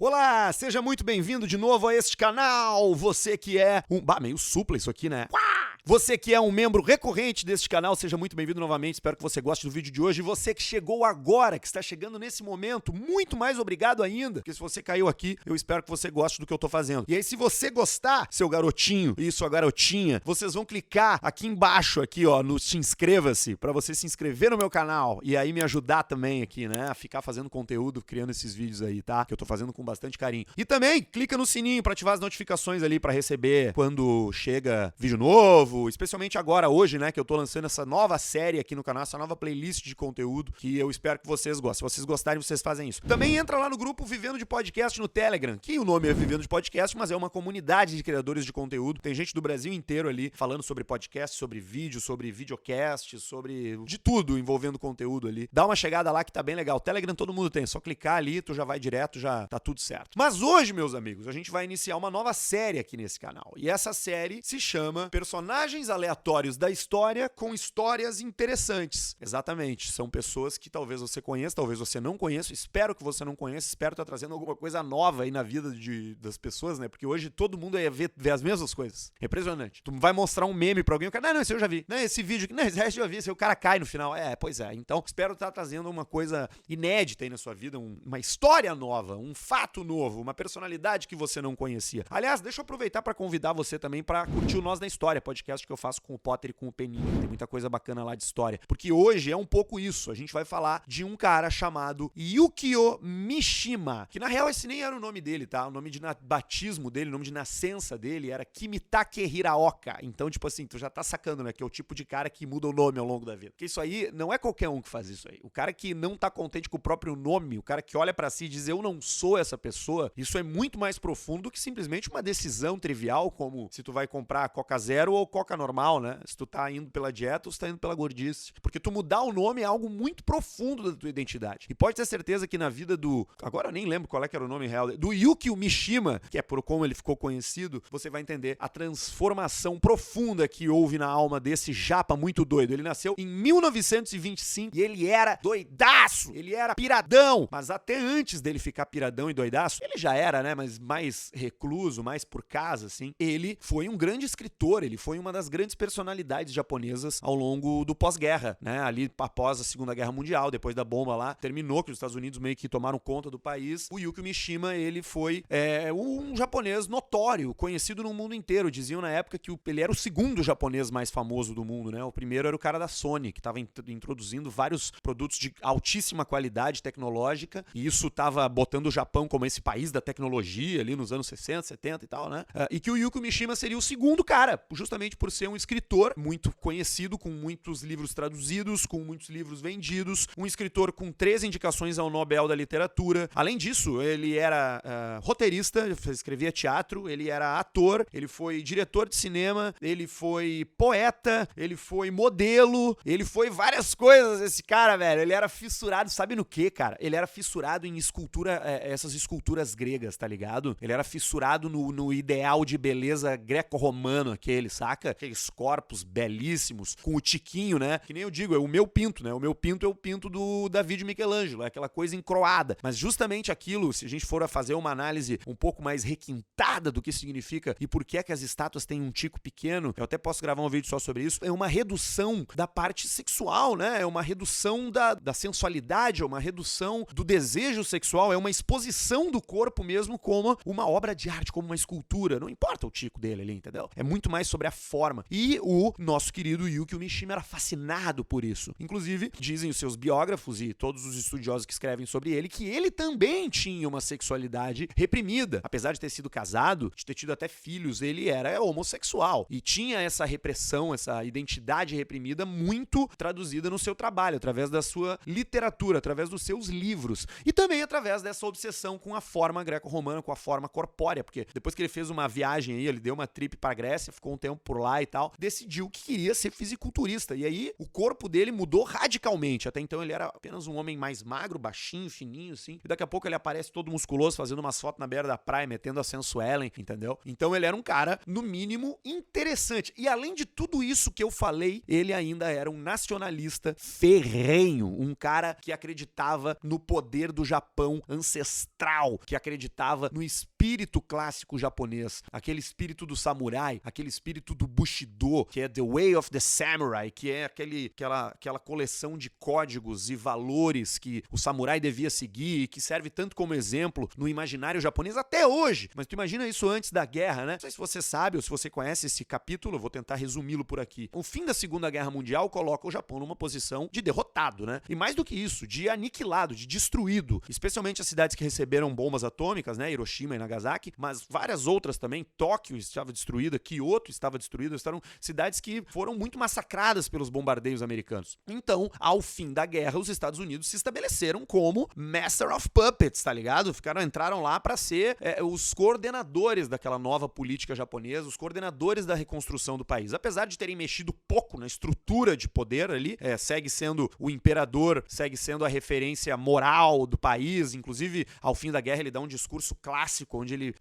Olá, seja muito bem-vindo de novo a este canal. Você que é meio supla isso aqui, né? Você que é um membro recorrente deste canal, seja muito bem-vindo novamente. Espero que você goste do vídeo de hoje. E você que chegou agora, que está chegando nesse momento, muito mais obrigado ainda. Porque se você caiu aqui, eu espero que você goste do que eu tô fazendo. E aí, se você gostar, seu garotinho e sua garotinha, vocês vão clicar aqui embaixo, aqui, ó, no se inscreva-se, pra você se inscrever no meu canal. E aí me ajudar também aqui, né? A ficar fazendo conteúdo, criando esses vídeos aí, tá? Que eu tô fazendo com bastante carinho. E também, clica no sininho pra ativar as notificações ali, pra receber quando chega vídeo novo. Especialmente agora, hoje, né, que eu tô lançando essa nova série aqui no canal, essa nova playlist de conteúdo, que eu espero que vocês gostem. Se vocês gostarem, vocês fazem isso. Também entra lá no grupo Vivendo de Podcast no Telegram, que o nome é Vivendo de Podcast, mas é uma comunidade de criadores de conteúdo. Tem gente do Brasil inteiro ali, falando sobre podcast, sobre vídeo, sobre videocast, sobre de tudo envolvendo conteúdo ali. Dá uma chegada lá que tá bem legal. Telegram todo mundo tem, é só clicar ali, tu já vai direto, já tá tudo certo. Mas hoje, meus amigos, a gente vai iniciar uma nova série aqui nesse canal. E essa série se chama Personagens Aleatórios da História com Histórias Interessantes. Exatamente, são pessoas que talvez você conheça, talvez você não conheça, espero que você não conheça, espero estar trazendo alguma coisa nova aí na vida das pessoas, né? Porque hoje todo mundo ia ver as mesmas coisas. É impressionante. Tu vai mostrar um meme pra alguém, o cara, não, esse eu já vi. Não, esse vídeo aqui, não, esse resto eu já vi, esse aí o cara cai no final. Pois é. Então, espero estar trazendo uma coisa inédita aí na sua vida, uma história nova, um fato novo, uma personalidade que você não conhecia. Aliás, deixa eu aproveitar pra convidar você também pra curtir o Nós na História, podcast que eu faço com o Potter e com o Peninha. Tem muita coisa bacana lá de história. Porque hoje é um pouco isso. A gente vai falar de um cara chamado Yukio Mishima. Que na real esse nem era o nome dele, tá? O nome de batismo dele, o nome de nascença dele era Kimitake Hiraoka. Então, tipo assim, tu já tá sacando, né? Que é o tipo de cara que muda o nome ao longo da vida. Porque isso aí não é qualquer um que faz isso aí. O cara que não tá contente com o próprio nome, o cara que olha pra si e diz eu não sou essa pessoa, isso é muito mais profundo do que simplesmente uma decisão trivial, como se tu vai comprar Coca Zero ou Coca normal, né? Se tu tá indo pela dieta ou se tá indo pela gordice. Porque tu mudar o nome é algo muito profundo da tua identidade. E pode ter certeza que na vida agora eu nem lembro qual é que era o nome real, do Yukio Mishima, que é por como ele ficou conhecido, você vai entender a transformação profunda que houve na alma desse japa muito doido. Ele nasceu em 1925 e ele era doidaço, ele era piradão. Mas até antes dele ficar piradão e doidaço, ele já era, né? Mas mais recluso, mais por casa, assim. Ele foi um grande escritor, ele foi uma das grandes personalidades japonesas ao longo do pós-guerra, né? Ali após a Segunda Guerra Mundial, depois da bomba lá, terminou que os Estados Unidos meio que tomaram conta do país. O Yukio Mishima, ele foi um japonês notório, conhecido no mundo inteiro. Diziam na época que ele era o segundo japonês mais famoso do mundo, né? O primeiro era o cara da Sony, que estava introduzindo vários produtos de altíssima qualidade tecnológica, e isso estava botando o Japão como esse país da tecnologia ali nos anos 60, 70 e tal, né? E que o Yukio Mishima seria o segundo cara, justamente por ser um escritor muito conhecido, com muitos livros traduzidos, com muitos livros vendidos, um escritor com 3 indicações ao Nobel da Literatura. Além disso, ele era roteirista, escrevia teatro, ele era ator, ele foi diretor de cinema, ele foi poeta, ele foi modelo, ele foi várias coisas, esse cara, velho. Ele era fissurado, sabe no quê, cara? Ele era fissurado em escultura, essas esculturas gregas, tá ligado? Ele era fissurado no ideal de beleza greco-romano, aquele, saca? Aqueles corpos belíssimos, com o tiquinho, né? Que nem eu digo, é o meu pinto, né? O meu pinto é o pinto do David Michelangelo, é aquela coisa encroada. Mas justamente aquilo, se a gente for a fazer uma análise um pouco mais requintada do que significa e por que é que as estátuas têm um tico pequeno, eu até posso gravar um vídeo só sobre isso, é uma redução da parte sexual, né? É uma redução da sensualidade, é uma redução do desejo sexual, é uma exposição do corpo mesmo como uma obra de arte, como uma escultura. Não importa o tico dele ali, entendeu? É muito mais sobre a forma. E o nosso querido Yukio Mishima era fascinado por isso. Inclusive, dizem os seus biógrafos e todos os estudiosos que escrevem sobre ele que ele também tinha uma sexualidade reprimida. Apesar de ter sido casado, de ter tido até filhos, ele era homossexual. E tinha essa repressão, essa identidade reprimida muito traduzida no seu trabalho, através da sua literatura, através dos seus livros. E também através dessa obsessão com a forma greco-romana, com a forma corpórea. Porque depois que ele fez uma viagem aí, ele deu uma trip pra Grécia, ficou um tempo por lá, lá e tal, decidiu que queria ser fisiculturista. E aí o corpo dele mudou radicalmente. Até então ele era apenas um homem mais magro, baixinho, fininho, assim. E daqui a pouco ele aparece todo musculoso, fazendo umas fotos na beira da praia, metendo a Sensu Ellen, entendeu? Então ele era um cara, no mínimo, interessante. E além de tudo isso que eu falei, ele ainda era um nacionalista ferrenho. Um cara que acreditava no poder do Japão ancestral, que acreditava no espírito clássico japonês, aquele espírito do samurai, aquele espírito do Bushido, que é The Way of the Samurai, que é aquela coleção de códigos e valores que o samurai devia seguir e que serve tanto como exemplo no imaginário japonês até hoje. Mas tu imagina isso antes da guerra, né? Não sei se você sabe ou se você conhece esse capítulo, eu vou tentar resumi-lo por aqui. O fim da Segunda Guerra Mundial coloca o Japão numa posição de derrotado, né? E mais do que isso, de aniquilado, de destruído, especialmente as cidades que receberam bombas atômicas, né? Hiroshima e Nagasaki, mas várias outras também. Tóquio estava destruída, Kyoto estava destruída, eram cidades que foram muito massacradas pelos bombardeios americanos. Então, ao fim da guerra, os Estados Unidos se estabeleceram como Master of Puppets, tá ligado? Entraram lá para ser os coordenadores daquela nova política japonesa, os coordenadores da reconstrução do país. Apesar de terem mexido pouco na estrutura de poder ali, segue sendo o imperador, segue sendo a referência moral do país. Inclusive, ao fim da guerra, ele dá um discurso clássico, onde ele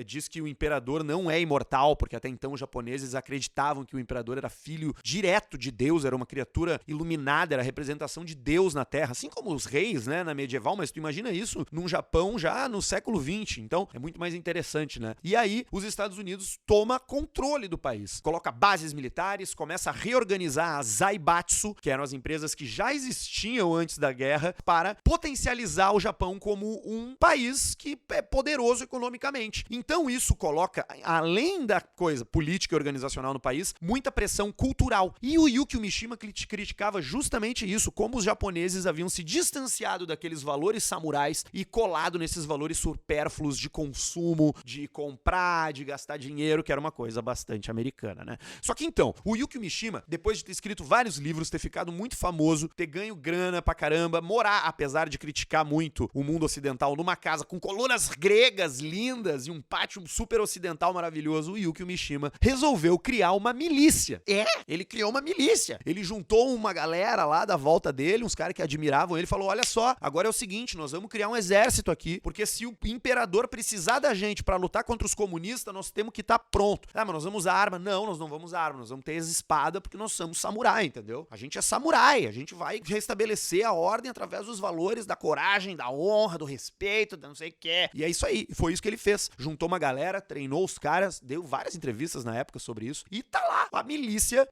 diz que o imperador não é imortal, porque até então os japoneses acreditavam que o imperador era filho direto de Deus, era uma criatura iluminada, era a representação de Deus na Terra, assim como os reis, né, na medieval, mas tu imagina isso num Japão já no século XX, então é muito mais interessante, né? E aí, os Estados Unidos toma controle do país, coloca bases militares, começa a reorganizar a Zaibatsu, que eram as empresas que já existiam antes da guerra, para potencializar o Japão como um país que é poderoso economicamente. Então isso coloca, além da coisa política e organizacional no país, muita pressão cultural. E o Yukio Mishima criticava justamente isso, como os japoneses haviam se distanciado daqueles valores samurais e colado nesses valores supérfluos de consumo, de comprar, de gastar dinheiro, que era uma coisa bastante americana, né? Só que então, o Yukio Mishima, depois de ter escrito vários livros, ter ficado muito famoso, ter ganho grana pra caramba, morar, apesar de criticar muito o mundo ocidental, numa casa com colunas gregas lindas e um pátio super ocidental maravilhoso, o Yukio Mishima resolveu criar uma milícia. Ele criou uma milícia. Ele juntou uma galera lá da volta dele, uns caras que admiravam ele, falou: olha só, agora é o seguinte, nós vamos criar um exército aqui, porque se o imperador precisar da gente pra lutar contra os comunistas, nós temos que estar pronto. Ah, mas nós vamos usar arma? Não, nós não vamos usar arma, nós vamos ter as espadas, porque nós somos samurai, entendeu? A gente é samurai, a gente vai restabelecer a ordem através dos valores da coragem, da honra, do respeito, da não sei o que. E é isso aí, foi isso que ele fez. Juntou uma galera, treinou os caras, deu várias entrevistas na época sobre isso, e tá lá, a milícia,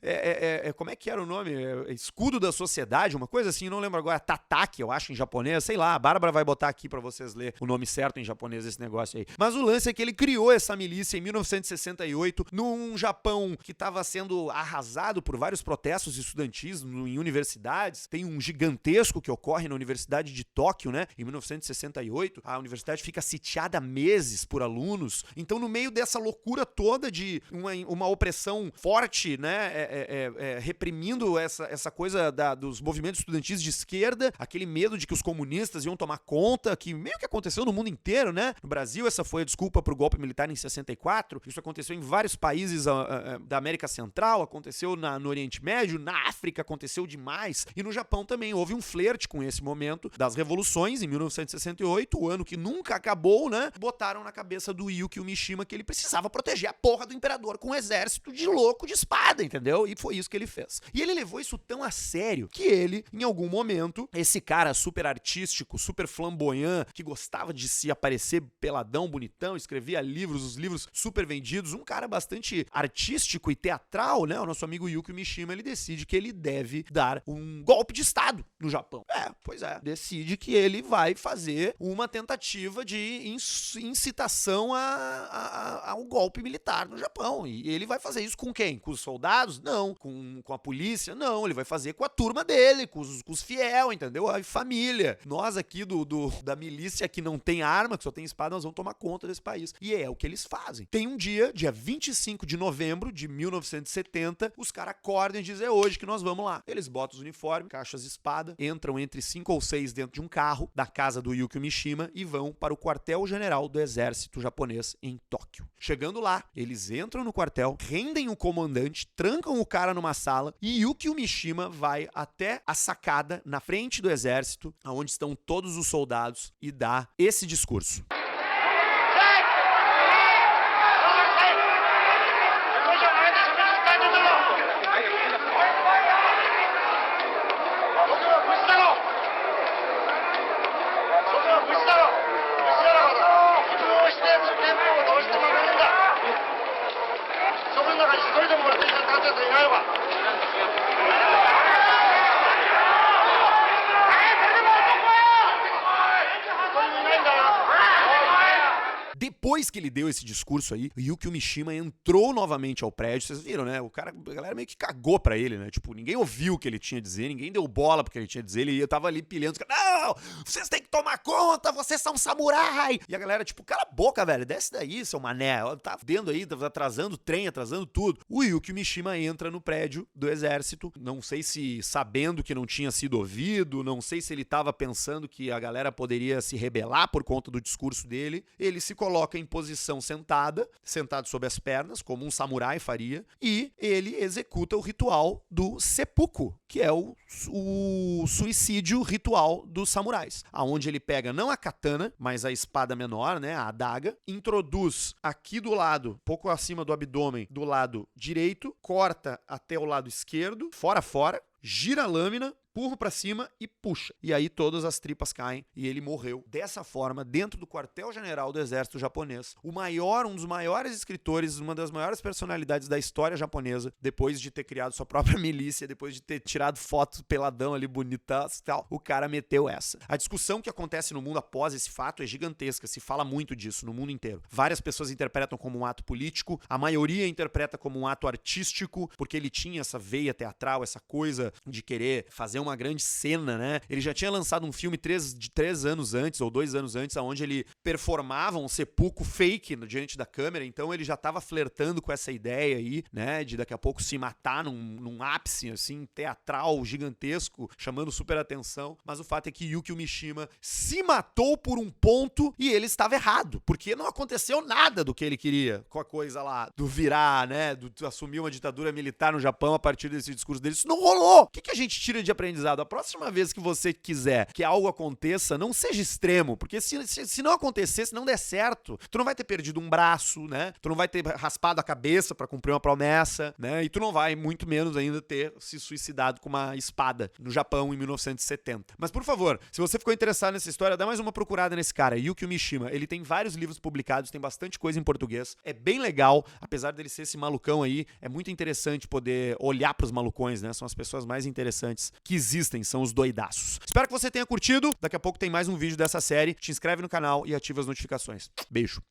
como é que era o nome? Escudo da Sociedade, uma coisa assim, não lembro agora, Tataki, eu acho, em japonês, sei lá, a Bárbara vai botar aqui pra vocês ler o nome certo em japonês desse negócio aí. Mas o lance é que ele criou essa milícia em 1968, num Japão que estava sendo arrasado por vários protestos estudantis em universidades. Tem um gigantesco que ocorre na Universidade de Tóquio, né? Em 1968, a universidade fica sitiada meses por alunos. Então, no meio dessa loucura toda de uma opressão forte, né? Reprimindo essa coisa dos movimentos estudantis de esquerda, aquele medo de que os comunistas iam tomar conta, que meio que aconteceu no mundo inteiro, né? No Brasil, essa foi a desculpa pro golpe militar em 64. Isso aconteceu em vários países da América Central, aconteceu no Oriente Médio, na África aconteceu demais, e no Japão também houve um flerte com esse momento das revoluções em 1968, o ano que nunca acabou, né? Botaram na cabeça do Yukio Mishima que ele precisava proteger a porra do imperador com um exército de louco de espada, entendeu? E foi isso que ele fez. E ele levou isso tão a sério que ele, em algum momento, esse cara super artístico, super flamboyant, que gostava de se aparecer peladão, bonitão, escrevia livros, os livros super vendidos, um cara bastante artístico e teatral, né? O nosso amigo Yukio Mishima, ele decide que ele deve dar um golpe de estado no Japão. Pois é. Decide que ele vai fazer uma tentativa de incitação ao golpe militar no Japão. E ele vai fazer isso com quem? Com os soldados? Não. Com a polícia? Não. Ele vai fazer com a turma dele, com os fiel, entendeu? A família. Nós aqui da milícia que não tem arma, que só tem espada, nós vamos tomar conta desse país. E é o que eles fazem. Tem um dia 25 de novembro de 1970, os caras acordam e dizem: é hoje que nós vamos lá. Eles botam os uniformes, caixas de espada, entram entre 5 ou 6 dentro de um carro da casa do Yukio Mishima e vão para o quartel-general do exército japonês em Tóquio. Chegando lá, eles entram no quartel, rendem o comandante, trancam o cara numa sala e Yukio Mishima vai até a sacada na frente do exército, onde estão todos os soldados, e dá esse discurso. Depois que ele deu esse discurso aí, o Yukio Mishima entrou novamente ao prédio. Vocês viram, né? A galera meio que cagou pra ele, né? Tipo, ninguém ouviu o que ele tinha a dizer, ninguém deu bola pro que ele tinha a dizer. Ele tava ali pilhando. Não! Vocês têm que tomar conta, vocês são samurai! E a galera, tipo, cala a boca, velho. Desce daí, seu mané. Tá dentro aí, tá atrasando o trem, atrasando tudo. O Yukio Mishima entra no prédio do exército. Não sei se sabendo que não tinha sido ouvido, não sei se ele tava pensando que a galera poderia se rebelar por conta do discurso dele. Ele se coloca em posição sentado sobre as pernas, como um samurai faria, e ele executa o ritual do seppuku, que é o suicídio ritual dos samurais, aonde ele pega não a katana, mas a espada menor, né, a adaga, introduz aqui do lado, pouco acima do abdômen, do lado direito, corta até o lado esquerdo, fora, gira a lâmina, empurra pra cima e puxa. E aí todas as tripas caem e ele morreu dessa forma dentro do quartel-general do exército japonês. Um dos maiores escritores, uma das maiores personalidades da história japonesa, depois de ter criado sua própria milícia, depois de ter tirado fotos peladão ali, bonitas e tal, o cara meteu essa. A discussão que acontece no mundo após esse fato é gigantesca, se fala muito disso no mundo inteiro. Várias pessoas interpretam como um ato político, a maioria interpreta como um ato artístico, porque ele tinha essa veia teatral, essa coisa de querer fazer uma grande cena, né? Ele já tinha lançado um filme 3 anos antes, ou 2 anos antes, onde ele performava um seppuku fake diante da câmera, então ele já tava flertando com essa ideia aí, né? De daqui a pouco se matar num ápice, assim, teatral, gigantesco, chamando super atenção. Mas o fato é que Yukio Mishima se matou por um ponto e ele estava errado, porque não aconteceu nada do que ele queria com a coisa lá, do virar, né? Do assumir uma ditadura militar no Japão a partir desse discurso dele. Isso não rolou! O que a gente tira de aprendizado? A próxima vez que você quiser que algo aconteça, não seja extremo, porque se não acontecer, se não der certo, tu não vai ter perdido um braço, né? Tu não vai ter raspado a cabeça pra cumprir uma promessa, né? E tu não vai, muito menos ainda, ter se suicidado com uma espada no Japão em 1970. Mas, por favor, se você ficou interessado nessa história, dá mais uma procurada nesse cara, Yukio Mishima. Ele tem vários livros publicados, tem bastante coisa em português. É bem legal, apesar dele ser esse malucão aí, é muito interessante poder olhar pros malucões, né? São as pessoas mais interessantes que existem, são os doidaços. Espero que você tenha curtido. Daqui a pouco tem mais um vídeo dessa série. Te inscreve no canal e ativa as notificações. Beijo.